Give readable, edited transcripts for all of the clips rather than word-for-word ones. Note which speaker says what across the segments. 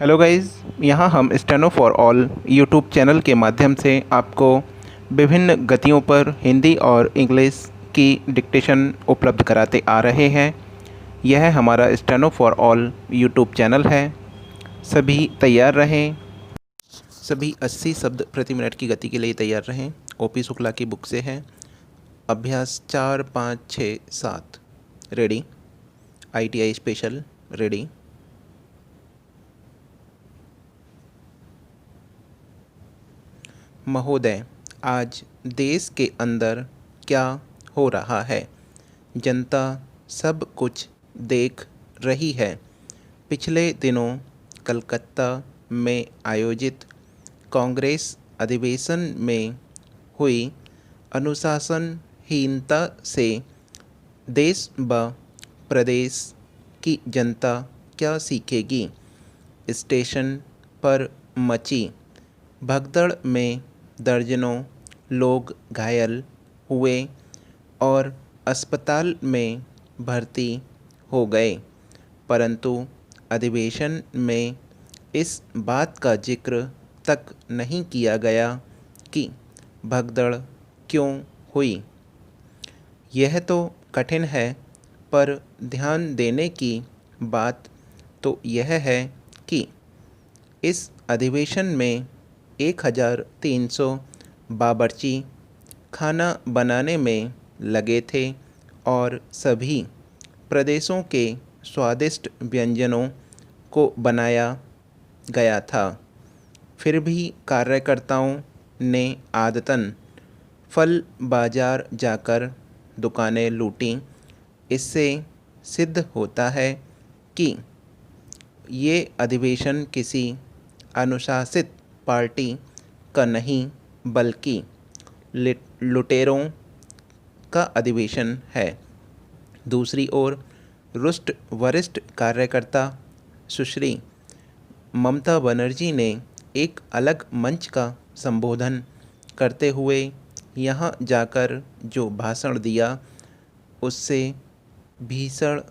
Speaker 1: Hello guys, यहाँ हम steno for all YouTube channel के माध्यम से आपको विभिन्न गतियों पर हिंदी और इंग्लिश की डिक्टेशन उपलब्ध कराते आ रहे हैं। यह हमारा steno for all YouTube channel है। सभी तैयार रहें। सभी 80 शब्द प्रति मिनट की गति के लिए तैयार रहें। ओपी शुक्ला की बुक से है। अभ्यास 4, 5, 6, 7 रेडी। ITI special ready. महोदय, आज देश के अंदर क्या हो रहा है? जनता सब कुछ देख रही है। पिछले दिनों कलकत्ता में आयोजित कांग्रेस अधिवेशन में हुई अनुशासनहीनता से देश व प्रदेश की जनता क्या सीखेगी? स्टेशन पर मची भगदड़ में दर्जनों लोग घायल हुए और अस्पताल में भर्ती हो गए, परंतु अधिवेशन में इस बात का जिक्र तक नहीं किया गया कि भगदड़ क्यों हुई। यह तो कठिन है, पर ध्यान देने की बात तो यह है कि इस अधिवेशन में 1300 बावर्ची खाना बनाने में लगे थे और सभी प्रदेशों के स्वादिष्ट व्यंजनों को बनाया गया था। फिर भी कार्यकर्ताओं ने आदतन फल बाजार जाकर दुकानें लूटीं। इससे सिद्ध होता है कि ये अधिवेशन किसी अनुशासित पार्टी का नहीं, बल्कि लुटेरों का अधिवेशन है। दूसरी ओर रुष्ट वरिष्ठ कार्यकर्ता सुश्री ममता बनर्जी ने एक अलग मंच का संबोधन करते हुए यहाँ जाकर जो भाषण दिया, उससे भीषण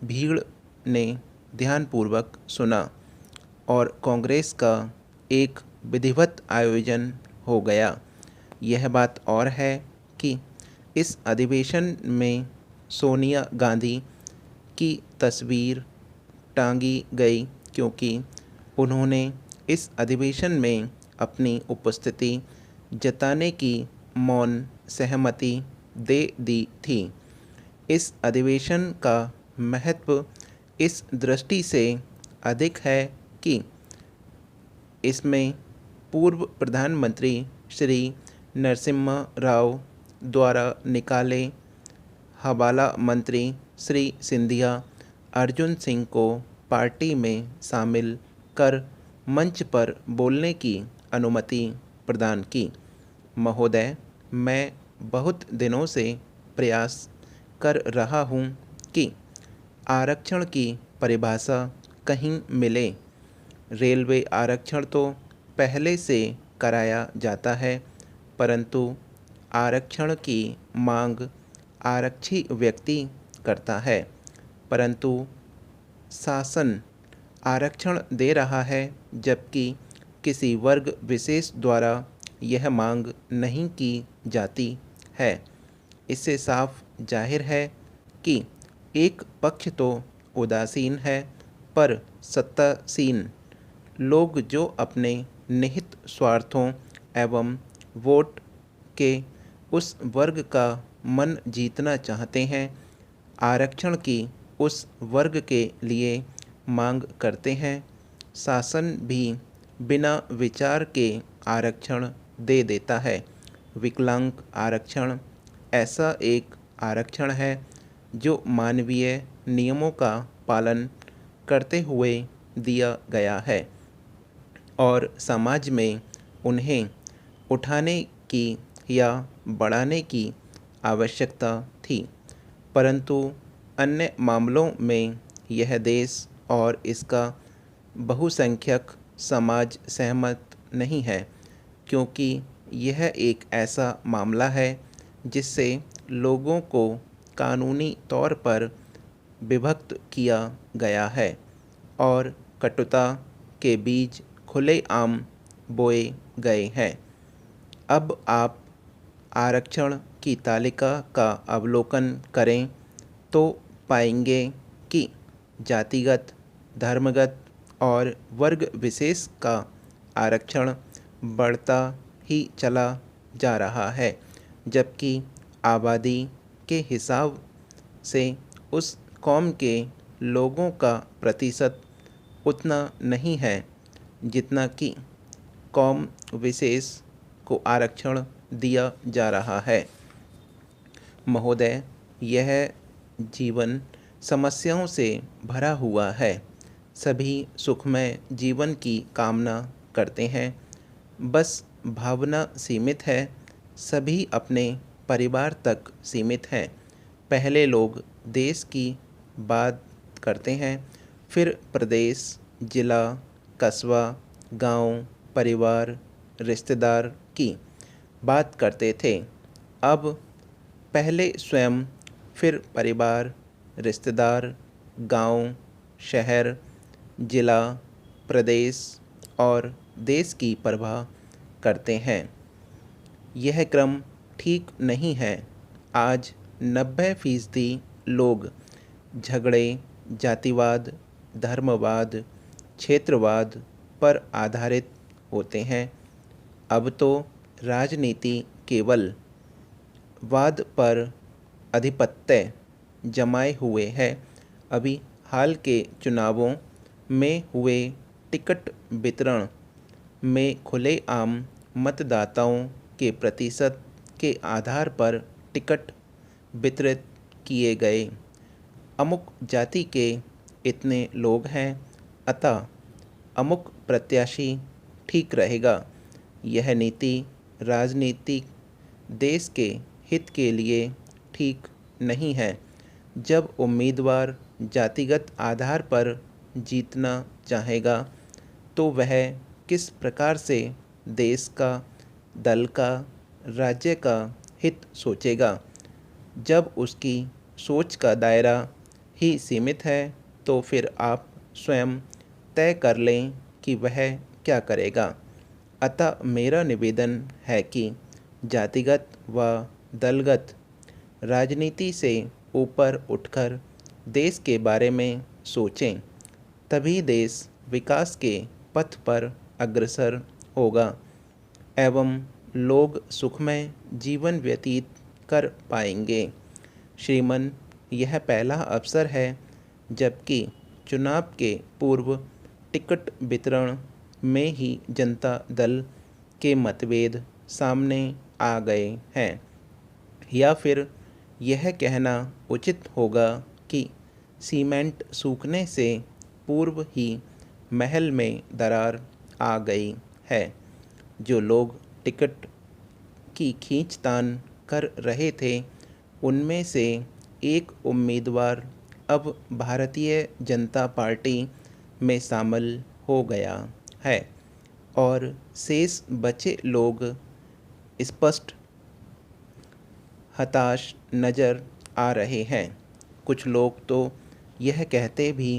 Speaker 1: भीड़ ने ध्यानपूर्वक सुना और कांग्रेस का एक विधिवत आयोजन हो गया। यह बात और है कि इस अधिवेशन में सोनिया गांधी की तस्वीर टांगी गई, क्योंकि उन्होंने इस अधिवेशन में अपनी उपस्थिति जताने की मौन सहमति दे दी थी। इस अधिवेशन का महत्व इस दृष्टि से अधिक है कि इसमें पूर्व प्रधानमंत्री श्री नरसिम्हा राव द्वारा निकाले हवाला मंत्री श्री सिंधिया अर्जुन सिंह को पार्टी में शामिल कर मंच पर बोलने की अनुमति प्रदान की। महोदय, मैं बहुत दिनों से प्रयास कर रहा हूँ कि आरक्षण की परिभाषा कहीं मिले। रेलवे आरक्षण तो पहले से कराया जाता है, परंतु आरक्षण की मांग आरक्षी व्यक्ति करता है, परंतु शासन आरक्षण दे रहा है, जबकि किसी वर्ग विशेष द्वारा यह मांग नहीं की जाती है। इससे साफ जाहिर है कि एक पक्ष तो उदासीन है, पर सत्तासीन लोग जो अपने निहित स्वार्थों एवं वोट के उस वर्ग का मन जीतना चाहते हैं, आरक्षण की उस वर्ग के लिए मांग करते हैं। शासन भी बिना विचार के आरक्षण दे देता है। विकलांग आरक्षण ऐसा एक आरक्षण है जो मानवीय नियमों का पालन करते हुए दिया गया है और समाज में उन्हें उठाने की या बढ़ाने की आवश्यकता थी, परंतु अन्य मामलों में यह देश और इसका बहुसंख्यक समाज सहमत नहीं है, क्योंकि यह एक ऐसा मामला है जिससे लोगों को कानूनी तौर पर विभक्त किया गया है और कटुता के बीज खुलेआम बोए गए हैं। अब आप आरक्षण की तालिका का अवलोकन करें तो पाएंगे कि जातिगत, धर्मगत और वर्ग विशेष का आरक्षण बढ़ता ही चला जा रहा है, जबकि आबादी के हिसाब से उस कौम के लोगों का प्रतिशत उतना नहीं है जितना कि कौम विशेष को आरक्षण दिया जा रहा है। महोदय, यह जीवन समस्याओं से भरा हुआ है। सभी सुखमय जीवन की कामना करते हैं, बस भावना सीमित है। सभी अपने परिवार तक सीमित हैं। पहले लोग देश की बात करते हैं, फिर प्रदेश, जिला, कस्बा, गांव, परिवार, रिश्तेदार की बात करते थे। अब पहले स्वयं, फिर परिवार, रिश्तेदार, गांव, शहर, जिला, प्रदेश और देश की परवाह करते हैं। यह क्रम ठीक नहीं है। आज 90% लोग झगड़े, जातिवाद, धर्मवाद, क्षेत्रवाद पर आधारित होते हैं। अब तो राजनीति केवल वाद पर आधिपत्य जमाए हुए है। अभी हाल के चुनावों में हुए टिकट वितरण में खुलेआम मतदाताओं के प्रतिशत के आधार पर टिकट वितरित किए गए। अमुक जाति के इतने लोग हैं, अतः अमुक प्रत्याशी ठीक रहेगा। यह नीति राजनीतिक देश के हित के लिए ठीक नहीं है। जब उम्मीदवार जातिगत आधार पर जीतना चाहेगा तो वह किस प्रकार से देश का, दल का, राज्य का हित सोचेगा। जब उसकी सोच का दायरा ही सीमित है तो फिर आप स्वयं तय कर लें कि वह क्या करेगा। अतः मेरा निवेदन है कि जातिगत व दलगत राजनीति से ऊपर उठकर देश के बारे में सोचें, तभी देश विकास के पथ पर अग्रसर होगा एवं लोग सुखमय जीवन व्यतीत कर पाएंगे। श्रीमान, यह पहला अवसर है जबकि चुनाव के पूर्व टिकट वितरण में ही जनता दल के मतभेद सामने आ गए हैं। या फिर यह कहना उचित होगा कि सीमेंट सूखने से पूर्व ही महल में दरार आ गई है। जो लोग टिकट की खींचतान कर रहे थे, उनमें से एक उम्मीदवार अब भारतीय जनता पार्टी में शामिल हो गया है और शेष बचे लोग स्पष्ट हताश नज़र आ रहे हैं। कुछ लोग तो यह कहते भी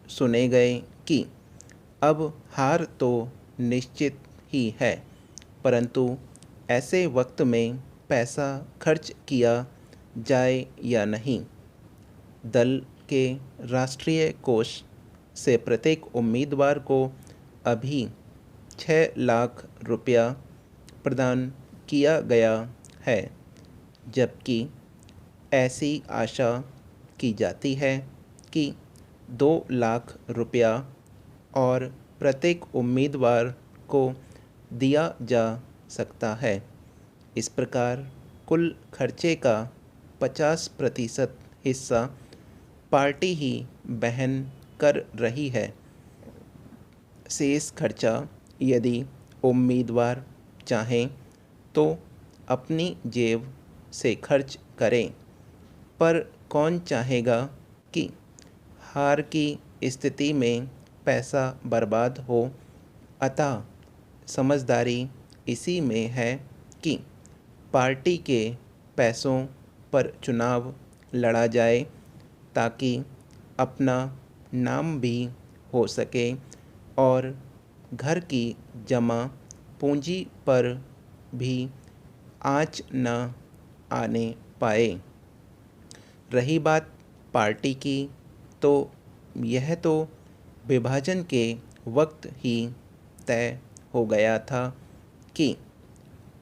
Speaker 1: सुने गए कि अब हार तो निश्चित ही है, परंतु ऐसे वक्त में पैसा खर्च किया जाए या नहीं। दल के राष्ट्रीय कोष से प्रत्येक उम्मीदवार को अभी 6 लाख रुपया प्रदान किया गया है, जबकि ऐसी आशा की जाती है कि 2 लाख रुपया और प्रत्येक उम्मीदवार को दिया जा सकता है। इस प्रकार कुल खर्चे का 50% हिस्सा पार्टी ही वहन कर रही है। शेष खर्चा यदि उम्मीदवार चाहें तो अपनी जेब से खर्च करें, पर कौन चाहेगा कि हार की स्थिति में पैसा बर्बाद हो। अतः समझदारी इसी में है कि पार्टी के पैसों पर चुनाव लड़ा जाए ताकि अपना नाम भी हो सके और घर की जमा पूंजी पर भी आँच न आने पाए। रही बात पार्टी की, तो यह तो विभाजन के वक्त ही तय हो गया था कि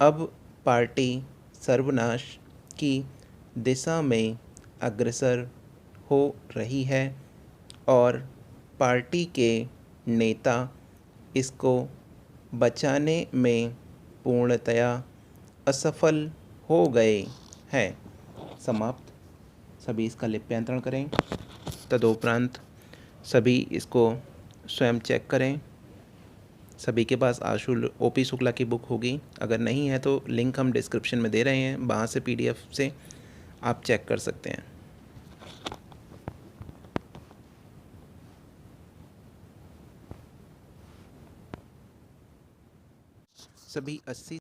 Speaker 1: अब पार्टी सर्वनाश की दिशा में अग्रसर हो रही है और पार्टी के नेता इसको बचाने में पूर्णतया असफल हो गए हैं। समाप्त। सभी इसका लिप्यांतरण करें। तदुपरांत सभी इसको स्वयं चेक करें। सभी के पास आशु ओपी शुक्ला की बुक होगी, अगर नहीं है तो लिंक हम डिस्क्रिप्शन में दे रहे हैं, वहाँ से पीडीएफ से आप चेक कर सकते हैं। सभी 80